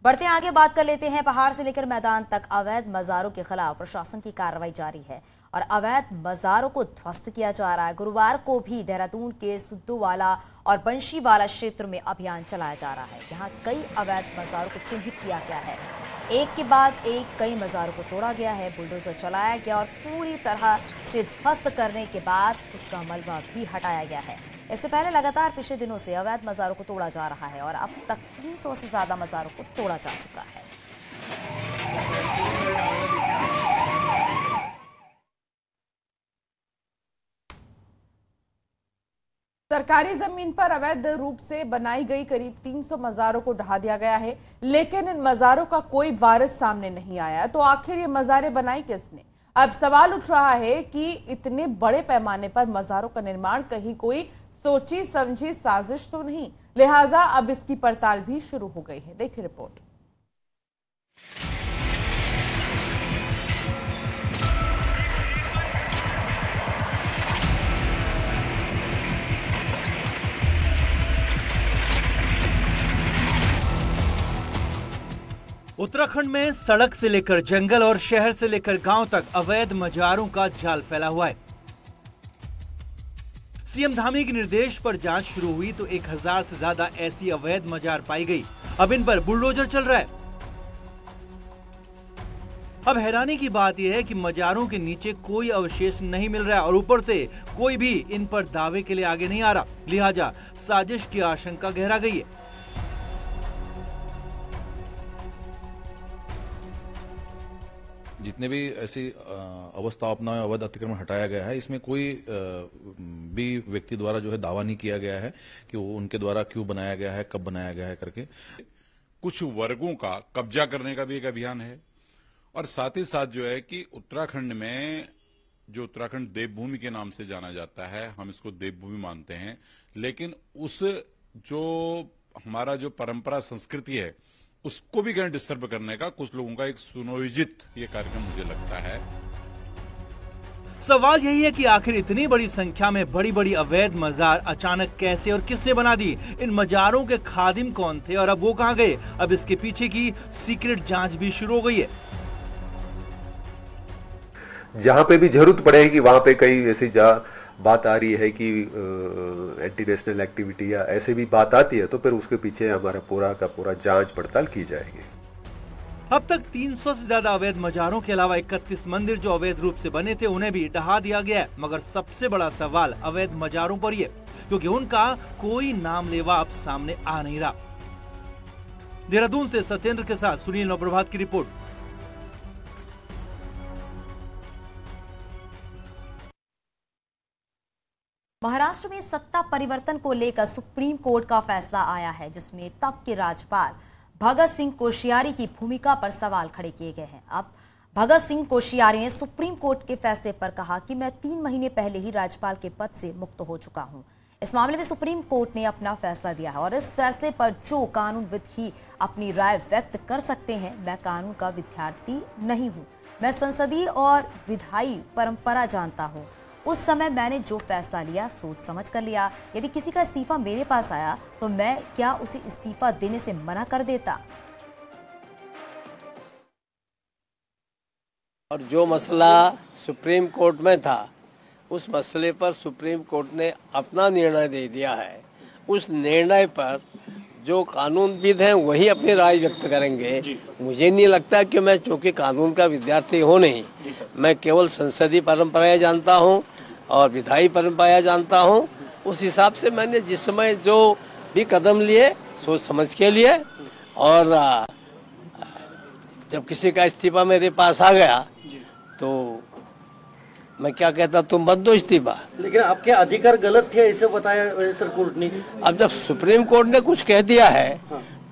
बढ़ते आगे बात कर लेते हैं। पहाड़ से लेकर मैदान तक अवैध मजारों के खिलाफ प्रशासन की कार्रवाई जारी है और अवैध मजारों को ध्वस्त किया जा रहा है। गुरुवार को भी देहरादून के सुद्दूवाला और बंशीवाला क्षेत्र में अभियान चलाया जा रहा है। यहाँ कई अवैध मजारों को चिन्हित किया गया है। एक के बाद एक कई मजारों को तोड़ा गया है, बुलडोजर चलाया गया और पूरी तरह से ध्वस्त करने के बाद उसका मलबा भी हटाया गया है। इससे पहले लगातार पिछले दिनों से अवैध मजारों को तोड़ा जा रहा है और अब तक 300 से ज्यादा मजारों को तोड़ा जा चुका है। सरकारी जमीन पर अवैध रूप से बनाई गई करीब 300 मजारों को ढहा दिया गया है, लेकिन इन मजारों का कोई वारिस सामने नहीं आया। तो आखिर ये मजारें बनाई किसने? अब सवाल उठ रहा है कि इतने बड़े पैमाने पर मजारों का निर्माण कहीं कोई सोची समझी साजिश तो नहीं, लिहाजा अब इसकी पड़ताल भी शुरू हो गई है। देखिए रिपोर्ट। उत्तराखंड में सड़क से लेकर जंगल और शहर से लेकर गांव तक अवैध मजारों का जाल फैला हुआ है। सीएम धामी के निर्देश पर जांच शुरू हुई तो 1000 से ज्यादा ऐसी अवैध मजार पाई गई। अब इन पर बुलडोजर चल रहा है। अब हैरानी की बात यह है कि मजारों के नीचे कोई अवशेष नहीं मिल रहा है और ऊपर से कोई भी इन पर दावे के लिए आगे नहीं आ रहा, लिहाजा साजिश की आशंका गहरा गई है। जितने भी ऐसी अवस्थापना अवैध अतिक्रमण हटाया गया है, इसमें कोई भी व्यक्ति द्वारा जो है दावा नहीं किया गया है कि वो उनके द्वारा क्यों बनाया गया है, कब बनाया गया है करके। कुछ वर्गों का कब्जा करने का भी एक अभियान है और साथ ही साथ जो है कि उत्तराखंड में जो उत्तराखंड देवभूमि के नाम से जाना जाता है, हम इसको देवभूमि मानते हैं, लेकिन उस जो हमारा जो परंपरा संस्कृति है उसको भी कहीं डिस्टर्ब करने का कुछ लोगों का एक सुनियोजित ये कार्यक्रम मुझे लगता है। सवाल यही है कि आखिर इतनी बड़ी संख्या में बड़ी बड़ी अवैध मजार अचानक कैसे और किसने बना दी? इन मजारों के खादिम कौन थे और अब वो कहां गए? अब इसके पीछे की सीक्रेट जांच भी शुरू हो गई है। जहां पे भी जरूरत पड़ेगी वहां पे कई ऐसी बात आ रही है कि एंटी नेशनल एक्टिविटी या ऐसे भी बात आती है तो फिर उसके पीछे हमारा पूरा का पूरा जांच पड़ताल की जाएगी। अब तक 300 से ज्यादा अवैध मजारों के अलावा 31 मंदिर जो अवैध रूप से बने थे उन्हें भी ढहा दिया गया है। मगर सबसे बड़ा सवाल अवैध मजारों पर ही है, क्योंकि उनका कोई नाम लेवा अब सामने आ नहीं रहा। देहरादून से सत्येंद्र के साथ सुनील नवप्रभात की रिपोर्ट। महाराष्ट्र में सत्ता परिवर्तन को लेकर सुप्रीम कोर्ट का फैसला आया है, जिसमें तब के राज्यपाल भगत सिंह कोश्यारी की भूमिका पर सवाल खड़े किए गए हैं। अब भगत सिंह कोश्यारी ने सुप्रीम कोर्ट के फैसले पर कहा कि मैं 3 महीने पहले ही राज्यपाल के पद से मुक्त हो चुका हूं। इस मामले में सुप्रीम कोर्ट ने अपना फैसला दिया है और इस फैसले पर जो कानूनविद ही अपनी राय व्यक्त कर सकते हैं। मैं कानून का विद्यार्थी नहीं हूं, मैं संसदीय और विधायी परंपरा जानता हूं। उस समय मैंने जो फैसला लिया सोच समझ कर लिया। यदि किसी का इस्तीफा मेरे पास आया तो मैं क्या उसे इस्तीफा देने से मना कर देता? और जो मसला सुप्रीम कोर्ट में था उस मसले पर सुप्रीम कोर्ट ने अपना निर्णय दे दिया है। उस निर्णय पर जो कानूनविद हैं वही अपनी राय व्यक्त करेंगे। मुझे नहीं लगता कि मैं चूंकि कानून का विद्यार्थी हूँ नहीं, मैं केवल संसदीय परंपराएं जानता हूँ और विधायी परंपराएं जानता हूँ। उस हिसाब से मैंने जिस समय जो भी कदम लिए सोच समझ के लिए, और जब किसी का इस्तीफा मेरे पास आ गया तो मैं क्या कहता, तुम मत दो इस्तीफा। लेकिन आपके अधिकार गलत थे ऐसे बताया सर कोर्ट ने। अब जब सुप्रीम कोर्ट ने कुछ कह दिया है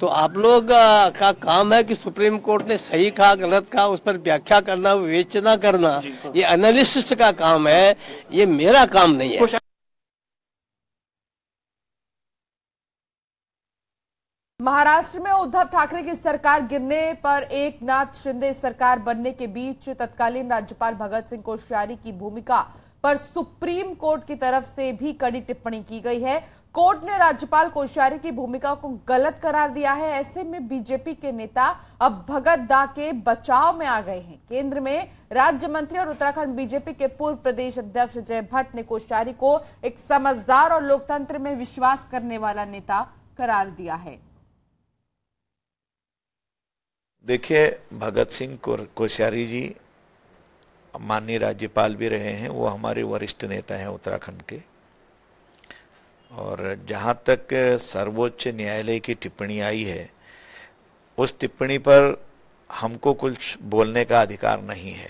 तो आप लोग का काम है कि सुप्रीम कोर्ट ने सही कहा गलत कहा उस पर व्याख्या करना, विवेचना करना, ये एनालिसिस का काम है, ये मेरा काम नहीं है। महाराष्ट्र में उद्धव ठाकरे की सरकार गिरने पर एकनाथ शिंदे सरकार बनने के बीच तत्कालीन राज्यपाल भगत सिंह कोश्यारी की भूमिका पर सुप्रीम कोर्ट की तरफ से भी कड़ी टिप्पणी की गई है। कोर्ट ने राज्यपाल कोश्यारी की भूमिका को गलत करार दिया है। ऐसे में बीजेपी के नेता अब भगत दा के बचाव में आ गए हैं। केंद्र में राज्य मंत्री और उत्तराखंड बीजेपी के पूर्व प्रदेश अध्यक्ष जय भट्ट ने कोश्यारी को एक समझदार और लोकतंत्र में विश्वास करने वाला नेता करार दिया है। देखिए, भगत सिंह कोश्यारी जी माननीय राज्यपाल भी रहे हैं, वो हमारे वरिष्ठ नेता हैं उत्तराखंड के। और जहां तक सर्वोच्च न्यायालय की टिप्पणी आई है, उस टिप्पणी पर हमको कुछ बोलने का अधिकार नहीं है।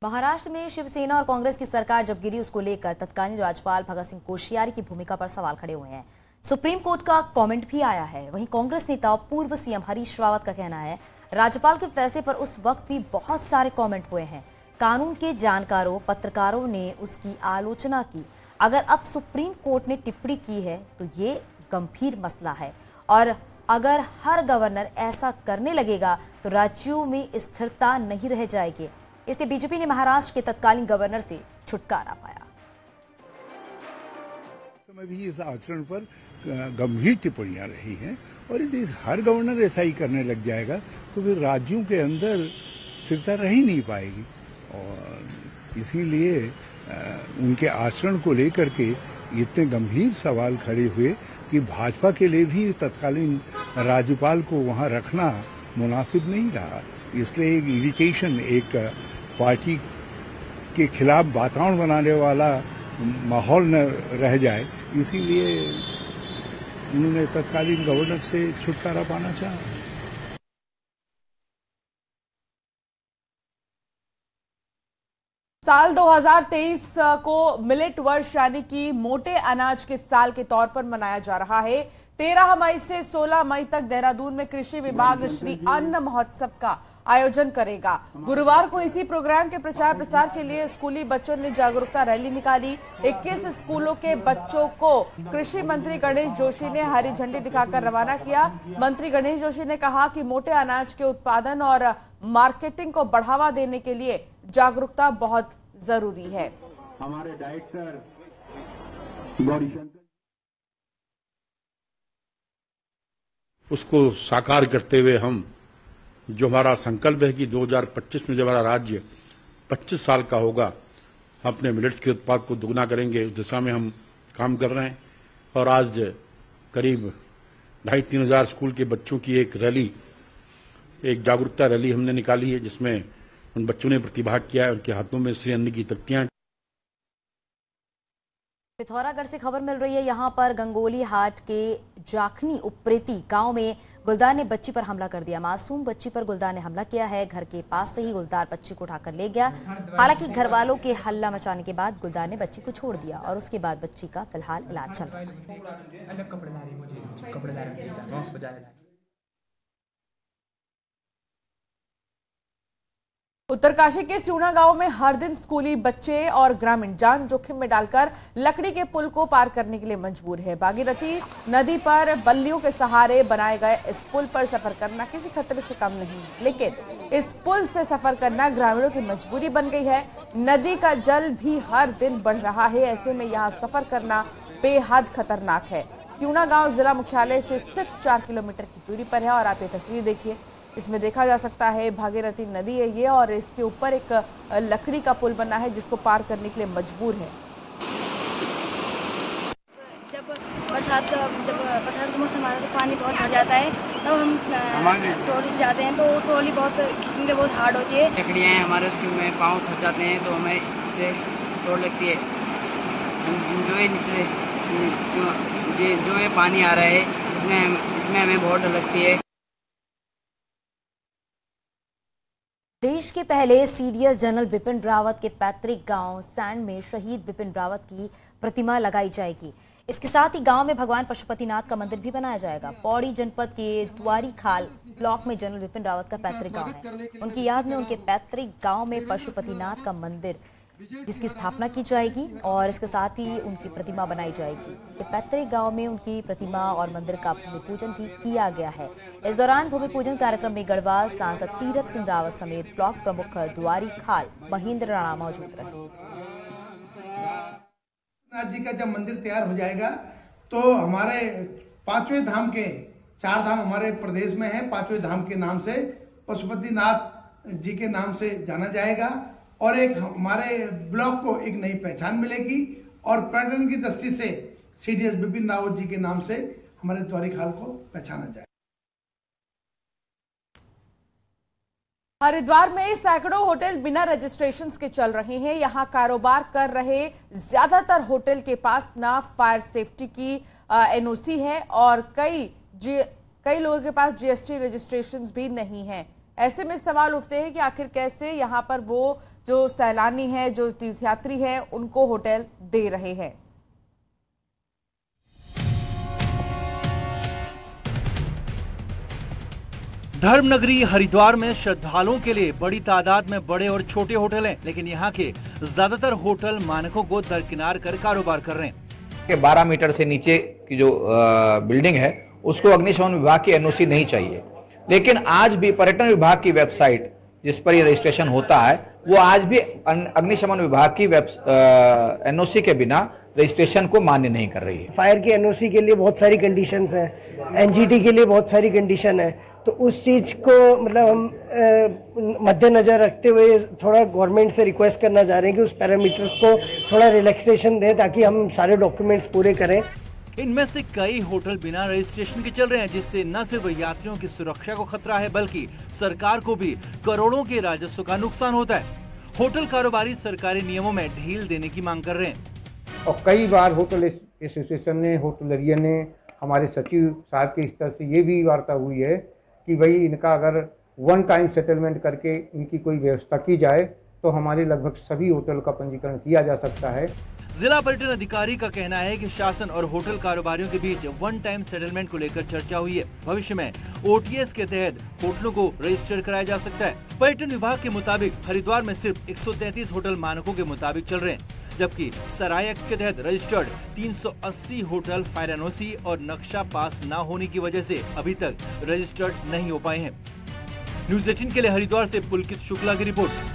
महाराष्ट्र में शिवसेना और कांग्रेस की सरकार जब गिरी, उसको लेकर तत्कालीन राज्यपाल भगत सिंह कोश्यारी की भूमिका पर सवाल खड़े हुए हैं। सुप्रीम कोर्ट का कमेंट भी आया है। वहीं कांग्रेस नेता और पूर्व सीएम हरीश रावत का कहना है, राज्यपाल के फैसले पर उस वक्त भी बहुत सारे कमेंट हुए हैं। कानून के जानकारों, पत्रकारों ने उसकी आलोचना की। अगर अब सुप्रीम कोर्ट ने टिप्पणी की है तो ये गंभीर मसला है, और अगर हर गवर्नर ऐसा करने लगेगा तो राज्यों में स्थिरता नहीं रह जाएगी। इसलिए बीजेपी ने महाराष्ट्र के तत्कालीन गवर्नर से छुटकारा पाया। समय भी इस आचरण पर गंभीर टिप्पणियां रही हैं, और यदि हर गवर्नर ऐसा ही करने लग जाएगा तो फिर राज्यों के अंदर स्थिरता रह ही नहीं पाएगी। और इसीलिए उनके आचरण को लेकर के इतने गंभीर सवाल खड़े हुए कि भाजपा के लिए भी तत्कालीन राज्यपाल को वहां रखना मुनासिब नहीं रहा। इसलिए एक इरिटेशन, एक पार्टी के खिलाफ वातावरण बनाने वाला माहौल न रह जाए, इसीलिए उन्होंने तत्कालीन गवर्नर से छुटकारा पाना चाहा। साल 2023 को मिलेट वर्ष यानी कि मोटे अनाज के साल के तौर पर मनाया जा रहा है। 13 मई से 16 मई तक देहरादून में कृषि विभाग श्री अन्न महोत्सव का आयोजन करेगा। गुरुवार को इसी प्रोग्राम के प्रचार प्रसार के लिए स्कूली बच्चों ने जागरूकता रैली निकाली। 21 स्कूलों के बच्चों को कृषि मंत्री गणेश जोशी ने हरी झंडी दिखाकर रवाना किया। मंत्री गणेश जोशी ने कहा कि मोटे अनाज के उत्पादन और मार्केटिंग को बढ़ावा देने के लिए जागरूकता बहुत जरूरी है। हमारे डायरेक्टर उसको साकार करते हुए हम जो हमारा संकल्प है कि 2025 में जब हमारा राज्य 25 साल का होगा, हम अपने मिलेट्स के उत्पाद को दुगना करेंगे, उस दिशा में हम काम कर रहे हैं। और आज करीब 2,500-3 हजार स्कूल के बच्चों की एक रैली, एक जागरूकता रैली हमने निकाली है, जिसमें उन बच्चों ने प्रतिभाग किया है। उनके हाथों में श्री अन्न की तख्तियां। पिथौरागढ़ से खबर मिल रही है, यहां पर गंगोली हाट के जाखनी उप्रेती गांव में गुलदार ने बच्ची पर हमला कर दिया। मासूम बच्ची पर गुलदार ने हमला किया है। घर के पास से ही गुलदार बच्ची को उठाकर ले गया। हालांकि घर वालों के हल्ला मचाने के बाद गुलदार ने बच्ची को छोड़ दिया और उसके बाद बच्ची का फिलहाल इलाज चल रहा है। उत्तरकाशी के स्यूणा गांव में हर दिन स्कूली बच्चे और ग्रामीण जान जोखिम में डालकर लकड़ी के पुल को पार करने के लिए मजबूर है। भागीरथी नदी पर बल्लियों के सहारे बनाए गए इस पुल पर सफर करना किसी खतरे से कम नहीं है, लेकिन इस पुल से सफर करना ग्रामीणों की मजबूरी बन गई है। नदी का जल भी हर दिन बढ़ रहा है। ऐसे में यहाँ सफर करना बेहद खतरनाक है। स्यूणा गांव जिला मुख्यालय से सिर्फ 4 किलोमीटर की दूरी पर है। और आप ये तस्वीर देखिए, इसमें देखा जा सकता है भागीरथी नदी है ये, और इसके ऊपर एक लकड़ी का पुल बना है जिसको पार करने के लिए मजबूर है। जब बरसात का मौसम आता है तो पानी बहुत भर जाता है, तब हम ट्रॉली से जाते हैं तो ट्रॉली बहुत किस्म के बहुत हार्ड होती है। लकड़ियाँ हैं हमारे, उसमें पाँव फंस जाते हैं तो हमें इससे चोट लगती है। जो ये नीचे जो ये पानी आ रहा है इसमें हमें बहुत डर लगती है। देश के पहले सीडीएस जनरल बिपिन रावत के पैतृक गांव सैंड में शहीद बिपिन रावत की प्रतिमा लगाई जाएगी। इसके साथ ही गांव में भगवान पशुपतिनाथ का मंदिर भी बनाया जाएगा। पौड़ी जनपद के द्वारी खाल ब्लॉक में जनरल बिपिन रावत का पैतृक गांव है। उनकी याद में उनके पैतृक गांव में पशुपतिनाथ का मंदिर जिसकी स्थापना की जाएगी और इसके साथ ही उनकी प्रतिमा बनाई जाएगी। ये पैतृक गांव में उनकी प्रतिमा और मंदिर का भूमि पूजन भी किया गया है। इस दौरान भूमि पूजन कार्यक्रम में गढ़वाल सांसद तीरथ सिंह रावत समेत ब्लॉक प्रमुख द्वारी खाल महेंद्र राणा मौजूद रहे। नाथ जी का जब मंदिर तैयार हो जाएगा तो हमारे 5वें धाम के 4 धाम हमारे प्रदेश में है, 5वें धाम के नाम से पशुपतिनाथ जी के नाम से जाना जाएगा और एक हमारे ब्लॉक को एक नई पहचान मिलेगी और पर्यटन की दृष्टि से CDS बिपिन रावत जी के नाम से हमारे द्वारिखाल को पहचाना जाएगा। हरिद्वार में सैकड़ों होटल बिना रजिस्ट्रेशंस के चल रहे हैं। यहां कारोबार कर रहे ज्यादातर होटल के पास ना फायर सेफ्टी की NOC है और कई लोगों के पास GST रजिस्ट्रेशंस भी नहीं है। ऐसे में सवाल उठते हैं कि आखिर कैसे यहां पर वो जो सैलानी है, जो तीर्थयात्री है, उनको होटल दे रहे हैं। धर्मनगरी हरिद्वार में श्रद्धालुओं के लिए बड़ी तादाद में बड़े और छोटे होटल हैं, लेकिन यहाँ के ज्यादातर होटल मानकों को दरकिनार कर कारोबार कर रहे हैं। 12 मीटर से नीचे की जो बिल्डिंग है उसको अग्निशमन विभाग की NOC नहीं चाहिए, लेकिन आज भी पर्यटन विभाग की वेबसाइट जिस पर ये रजिस्ट्रेशन होता है वो आज भी अग्निशमन विभाग की NOC के बिना रजिस्ट्रेशन को मान्य नहीं कर रही है। फायर की NOC के लिए बहुत सारी कंडीशंस हैं, NGT के लिए बहुत सारी कंडीशन है, तो उस चीज को मतलब हम मद्देनजर रखते हुए थोड़ा गवर्नमेंट से रिक्वेस्ट करना चाह रहे हैं कि उस पैरामीटर्स को थोड़ा रिलैक्सेशन दें ताकि हम सारे डॉक्यूमेंट्स पूरे करें। इनमें से कई होटल बिना रजिस्ट्रेशन के चल रहे हैं, जिससे न सिर्फ यात्रियों की सुरक्षा को खतरा है बल्कि सरकार को भी करोड़ों के राजस्व का नुकसान होता है। होटल कारोबारी सरकारी नियमों में ढील देने की मांग कर रहे हैं और कई बार होटल एसोसिएशन ने, होटलरिया ने, हमारे सचिव साहब के स्तर से ये भी वार्ता हुई है कि भाई इनका अगर वन टाइम सेटलमेंट करके इनकी कोई व्यवस्था की जाए तो हमारे लगभग सभी होटल का पंजीकरण किया जा सकता है। जिला पर्यटन अधिकारी का कहना है कि शासन और होटल कारोबारियों के बीच वन टाइम सेटलमेंट को लेकर चर्चा हुई है। भविष्य में OTS के तहत होटलों को रजिस्टर कराया जा सकता है। पर्यटन विभाग के मुताबिक हरिद्वार में सिर्फ 133 होटल मानकों के मुताबिक चल रहे हैं, जबकि सरायक के तहत रजिस्टर्ड 380 होटल फायर NOC और नक्शा पास न होने की वजह से अभी तक रजिस्टर्ड नहीं हो पाए हैं। न्यूज़ 18 के लिए हरिद्वार से पुलकित शुक्ला की रिपोर्ट।